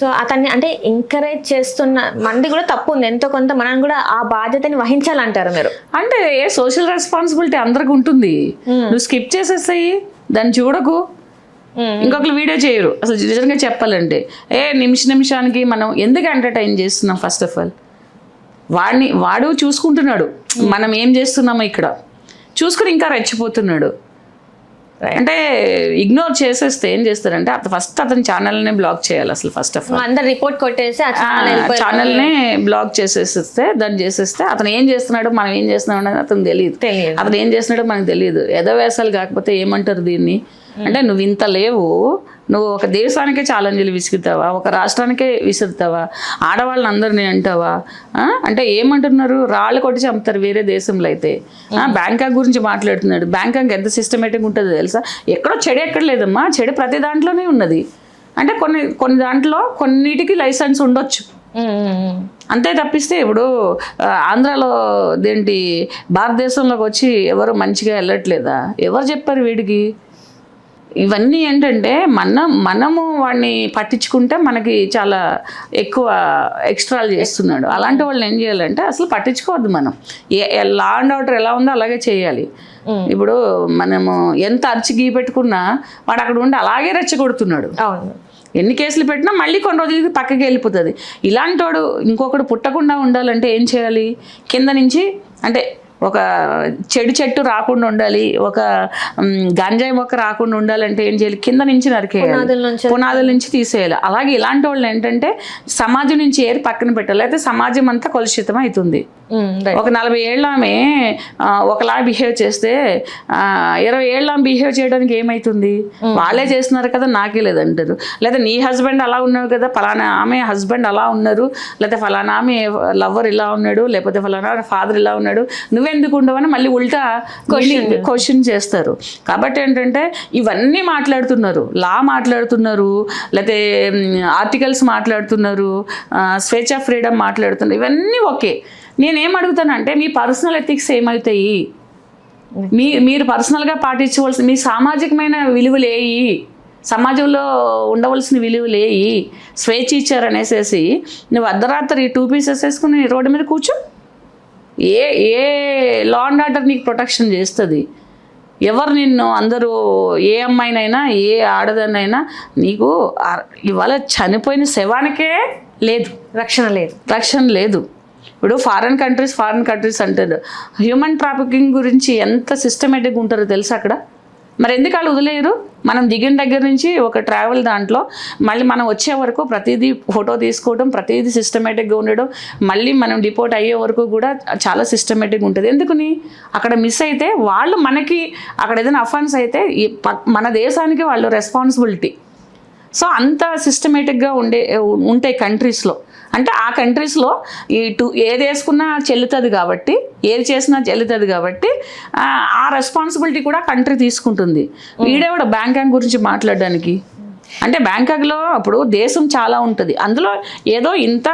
So అతన్ని అంటే encourage చేస్తున్న మంది కూడా తప్పు ఉంది, ఎంతో కొంత మనం కూడా ఆ బాధ్యతని వహించాలంటారు మీరు? అంటే సోషల్ రెస్పాన్సిబిలిటీ అందరికి ఉంటుంది. నువ్వు స్కిప్ చేసేస్తాయి, దాన్ని చూడకు, ఇంకొకరు వీడియో చేయరు. అసలు నిజంగా చెప్పాలంటే నిమిషానికి మనం ఎందుకు ఎంటర్టైన్ చేస్తున్నాం? ఫస్ట్ ఆఫ్ ఆల్ వాడు చూసుకుంటున్నాడు మనం ఏం చేస్తున్నామో ఇక్కడ చూసుకుని ఇంకా రెచ్చిపోతున్నాడు. అంటే ఇగ్నోర్ చేసేస్తే ఏం చేస్తారంటే ఫస్ట్ అతని ఛానల్నే బ్లాక్ చేయాలి. అసలు ఫస్ట్ ఆఫ్ ఆల్ అందరు రిపోర్ట్ కొట్టేసి ఛానల్నే బ్లాక్ చేసేస్తే దాన్ని చేసేస్తే అతను ఏం చేస్తున్నాడో మనం ఏం చేస్తున్నాం అనేది అతను తెలియదు. అతను ఏం చేస్తున్నాడో మనకు తెలియదు. ఎదవేసాలు కాకపోతే ఏమంటారు దీన్ని అంటే నువ్వు ఇంత లేవు, నువ్వు ఒక దేశానికే ఛాలెంజ్లు విసురుతావా, ఒక రాష్ట్రానికే విసురుతావా, ఆడవాళ్ళని అందరినీ అంటావా? అంటే ఏమంటున్నారు, రాళ్ళు కొట్టి చంపుతారు వేరే దేశంలో అయితే. బ్యాంకాక్ గురించి మాట్లాడుతున్నాడు. బ్యాంకాక్ ఎంత సిస్టమేటిక్ ఉంటుందో తెలుసా? ఎక్కడో చెడు ఎక్కడ లేదమ్మా, చెడు ప్రతి దాంట్లోనే ఉన్నది. అంటే కొన్ని దాంట్లో కొన్నిటికి లైసెన్స్ ఉండొచ్చు అంతే తప్పిస్తే ఇప్పుడు ఆంధ్రాలో దేంటి భారతదేశంలోకి వచ్చి ఎవరు మంచిగా వెళ్ళట్లేదా? ఎవరు చెప్పారు వీడికి? ఇవన్నీ ఏంటంటే మనము వాడిని పట్టించుకుంటే మనకి చాలా ఎక్కువ ఎక్స్ట్రాలు చేస్తున్నాడు. అలాంటి వాళ్ళని ఏం చేయాలంటే అసలు పట్టించుకోవద్దు. మనం లా అండ్ ఆర్డర్ ఎలా ఉందో అలాగే చేయాలి. ఇప్పుడు మనము ఎంత అరిచి గీ పెట్టుకున్నా వాడు అక్కడ ఉండి అలాగే రెచ్చగొడుతున్నాడు. ఎన్ని కేసులు పెట్టినా మళ్ళీ కొన్ని రోజులకి పక్కకి వెళ్ళిపోతుంది. ఇలాంటి వాడు ఇంకొకడు పుట్టకుండా ఉండాలంటే ఏం చేయాలి? కింద నుంచి అంటే ఒక చెట్టు రాకుండా ఉండాలి, ఒక గంజాయి మొక్క రాకుండా ఉండాలంటే ఏం చేయాలి? కింద నుంచి నరికేయాలి, పునాదుల నుంచి తీసేయాలి. అలాగే ఇలాంటి వాళ్ళు ఏంటంటే సమాజం నుంచి ఏరి పక్కన పెట్టాలి, అయితే సమాజం అంతా కలుషితం అవుతుంది. ఒక 40 ఏళ్ళ ఆమె ఒకలా బిహేవ్ చేస్తే 20 ఏళ్ళ ఆమె బిహేవ్ చేయడానికి ఏమవుతుంది? వాళ్ళే చేస్తున్నారు కదా, నాకే లేదంటారు. లేదా నీ హస్బెండ్ అలా ఉన్నావు కదా, ఫలానా ఆమె హస్బెండ్ అలా ఉన్నారు, లేకపోతే ఫలానా ఆమె లవర్ ఇలా ఉన్నాడు, లేకపోతే ఫలానా ఫాదర్ ఇలా ఉన్నాడు, నువ్వెందుకు ఉండవని మళ్ళీ ఉల్టా క్వశ్చన్ చేస్తారు. కాబట్టి ఏంటంటే ఇవన్నీ మాట్లాడుతున్నారు, లా మాట్లాడుతున్నారు, లేకపోతే ఆర్టికల్స్ మాట్లాడుతున్నారు, స్వేచ్ఛ ఫ్రీడమ్ మాట్లాడుతున్నారు. ఇవన్నీ ఓకే. నేనేం అడుగుతానంటే మీ పర్సనల్ ఎథిక్స్ ఏమవుతాయి? మీరు పర్సనల్గా పాటించవలసిన మీ సామాజికమైన విలువలు ఏవి, సమాజంలో ఉండవలసిన విలువలు ఏవి? స్వేచ్ఛ ఇచ్చారనేసేసి నువ్వు అర్ధరాత్రి 2 పీసెస్ వేసుకుని రోడ్డు మీద కూర్చో. ఏ లా అండ్ ఆర్డర్ నీకు ప్రొటెక్షన్ చేస్తుంది? ఎవరు నిన్ను అందరూ ఏ అమ్మాయినైనా ఏ ఆడదాన్నైనా నీకు ఇవాళ చనిపోయిన శవానికే లేదు రక్షణ లేదు. ఇప్పుడు ఫారిన్ కంట్రీస్ అంటారు. హ్యూమన్ ట్రాఫికింగ్ గురించి ఎంత సిస్టమేటిక్గా ఉంటారో తెలుసా అక్కడ? మరి ఎందుకు వాళ్ళు వదిలేయరు? మనం దిగిన దగ్గర నుంచి ఒక ట్రావెల్ దాంట్లో మళ్ళీ మనం వచ్చే వరకు ప్రతిదీ ఫోటో తీసుకోవడం, ప్రతిదీ సిస్టమేటిక్గా ఉండడం, మళ్ళీ మనం డిపోర్ట్ అయ్యే వరకు కూడా చాలా సిస్టమేటిక్గా ఉంటుంది. ఎందుకని? అక్కడ మిస్ అయితే వాళ్ళు మనకి అక్కడ ఏదైనా అఫెన్స్ అయితే మన దేశానికి వాళ్ళు రెస్పాన్సిబిలిటీ. సో అంత సిస్టమేటిక్గా ఉంటాయి కంట్రీస్లో. అంటే ఆ కంట్రీస్లో ఏది వేసుకున్నా చెల్లుతుంది కాబట్టి, ఏది చేసినా చెల్లుతుంది కాబట్టి ఆ రెస్పాన్సిబిలిటీ కూడా కంట్రీ తీసుకుంటుంది. వీడే కూడా బ్యాంకాక్ గురించి మాట్లాడడానికి అంటే బ్యాంకాక్లో అప్పుడు దేశం చాలా ఉంటుంది, అందులో ఏదో ఇంత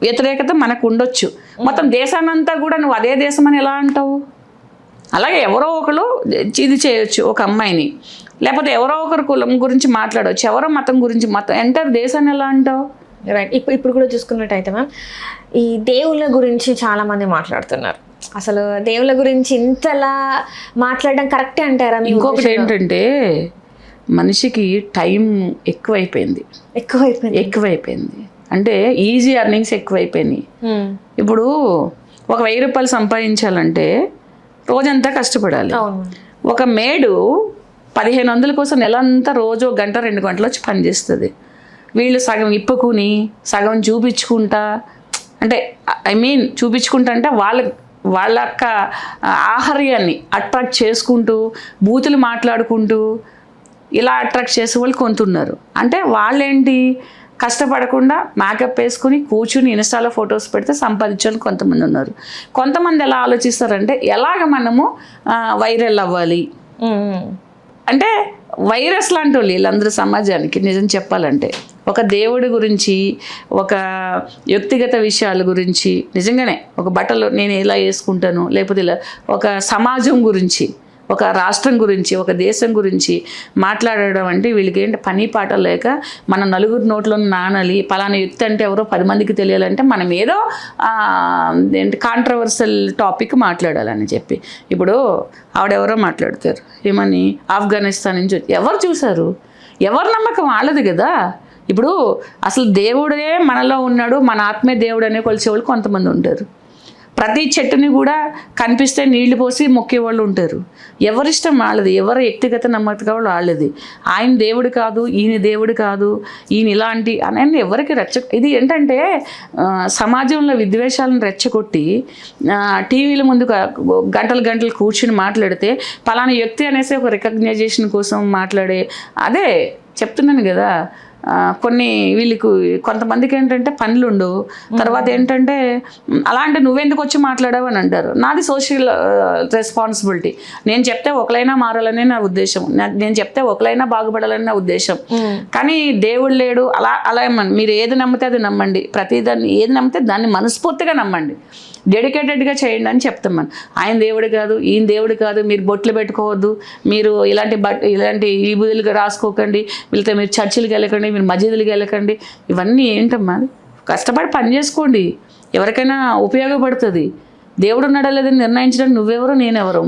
వ్యతిరేకత మనకు ఉండొచ్చు. మొత్తం దేశాన్నంతా కూడా నువ్వు అదే దేశం అని ఎలా అంటావు? అలాగే ఎవరో ఒకరు ఇది చేయొచ్చు ఒక అమ్మాయిని, లేకపోతే ఎవరో ఒకరు కులం గురించి మాట్లాడవచ్చు, ఎవరో మతం గురించి ఎంటైర్ దేశాన్ని ఎలా అంటావు? రైట్. ఇప్పుడు కూడా చూసుకున్నట్టయితే మ్యామ్ ఈ దేవుళ్ళ గురించి చాలామంది మాట్లాడుతున్నారు. అసలు దేవుళ్ళ గురించి ఇంతలా మాట్లాడడం కరెక్టే అంటారా? ఇంకొకటి ఏంటంటే మనిషికి టైం ఎక్కువైపోయింది. అంటే ఈజీ ఎర్నింగ్స్ ఎక్కువైపోయినాయి. ఇప్పుడు ఒక 1000 రూపాయలు సంపాదించాలంటే రోజంతా కష్టపడాలి. ఒక మేడు 1500 కోసం నెలంతా రోజు 1 గంట 2 గంటలు వచ్చి పనిచేస్తుంది. వీళ్ళు సగం ఇప్పుకుని సగం చూపించుకుంటా, అంటే చూపించుకుంటా అంటే వాళ్ళ యొక్క ఆహార్యాన్ని అట్రాక్ట్ చేసుకుంటూ బూతులు మాట్లాడుకుంటూ ఇలా అట్రాక్ట్ చేసే వాళ్ళు కొంతున్నారు. అంటే వాళ్ళేంటి కష్టపడకుండా మేకప్ వేసుకుని కూర్చుని ఇన్స్టాలో ఫొటోస్ పెడితే సంపాదించాలని కొంతమంది ఉన్నారు. కొంతమంది ఎలా ఆలోచిస్తారంటే ఎలాగ మనము వైరల్ అవ్వాలి అంటే వైరస్ లాంటి వాళ్ళు వీళ్ళందరూ సమాజానికి. నిజం చెప్పాలంటే ఒక దేవుడి గురించి, ఒక వ్యక్తిగత విషయాల గురించి, నిజంగానే ఒక బట్టలు నేను ఇలా వేసుకుంటాను, లేకపోతే ఇలా ఒక సమాజం గురించి ఒక రాష్ట్రం గురించి ఒక దేశం గురించి మాట్లాడడం అంటే వీళ్ళకి ఏంటి పని పాట లేక మన నలుగురు నోట్లో నానాలి, పలానా వ్యక్తి అంటే ఎవరో 10 మందికి తెలియాలంటే మనం ఏదో ఏంటి కాంట్రవర్సల్ టాపిక్ మాట్లాడాలని చెప్పి. ఇప్పుడు ఆవిడెవరో మాట్లాడతారు ఏమని, ఆఫ్ఘనిస్తాన్ నుంచి ఎవరు చూశారు, ఎవరి నమ్మకం వాళ్ళది కదా. ఇప్పుడు అసలు దేవుడే మనలో ఉన్నాడు, మన ఆత్మే దేవుడు అనే కొలిచేవాళ్ళు కొంతమంది ఉంటారు. ప్రతి చెట్టుని కూడా కనిపిస్తే నీళ్లు పోసి మొక్కేవాళ్ళు ఉంటారు. ఎవరిష్టం వాళ్ళది, ఎవరి వ్యక్తిగత నమ్మకం వాళ్ళది. ఆయన దేవుడు కాదు, ఈయన దేవుడు కాదు, ఈయన ఇలాంటి అని ఎవరికి ఇది ఏంటంటే సమాజంలో విద్వేషాలను రెచ్చగొట్టి టీవీల ముందు గంటలు కూర్చుని మాట్లాడితే పలానా వ్యక్తి అనేసి ఒక రికగ్నైజేషన్ కోసం మాట్లాడే అదే చెప్తున్నాను కదా. కొన్ని వీళ్ళకు కొంతమందికి ఏంటంటే పనులు ఉండవు, తర్వాత ఏంటంటే అలాంటి నువ్వెందుకు వచ్చి మాట్లాడావు అని అంటారు. నాది సోషల్ రెస్పాన్సిబిలిటీ. నేను చెప్తే ఒకలైనా మారాలనే నా ఉద్దేశం, నేను చెప్తే ఒకలైనా బాగుపడాలని నా ఉద్దేశం. కానీ దేవుడు లేడు అలా మీరు ఏది నమ్మితే అది నమ్మండి, ప్రతిదాన్ని ఏది నమ్మితే దాన్ని మనస్ఫూర్తిగా నమ్మండి, డెడికేటెడ్గా చేయండి అని చెప్తాం మనం. ఆయన దేవుడు కాదు, ఈయన దేవుడు కాదు, మీరు బొట్లు పెట్టుకోవద్దు, మీరు ఇలాంటి ఈ బుద్ధులుగా రాసుకోకండి, వీళ్ళతో మీరు చర్చిలకు వెళ్ళకండి, మీరు మసీదులకు వెళ్ళకండి. ఇవన్నీ ఏంటమ్మా, కష్టపడి పని చేసుకోండి, ఎవరికైనా ఉపయోగపడుతుంది. దేవుడు ఉన్నాడా లేదని నిర్ణయించడానికి నువ్వెవరు నేనెవరు.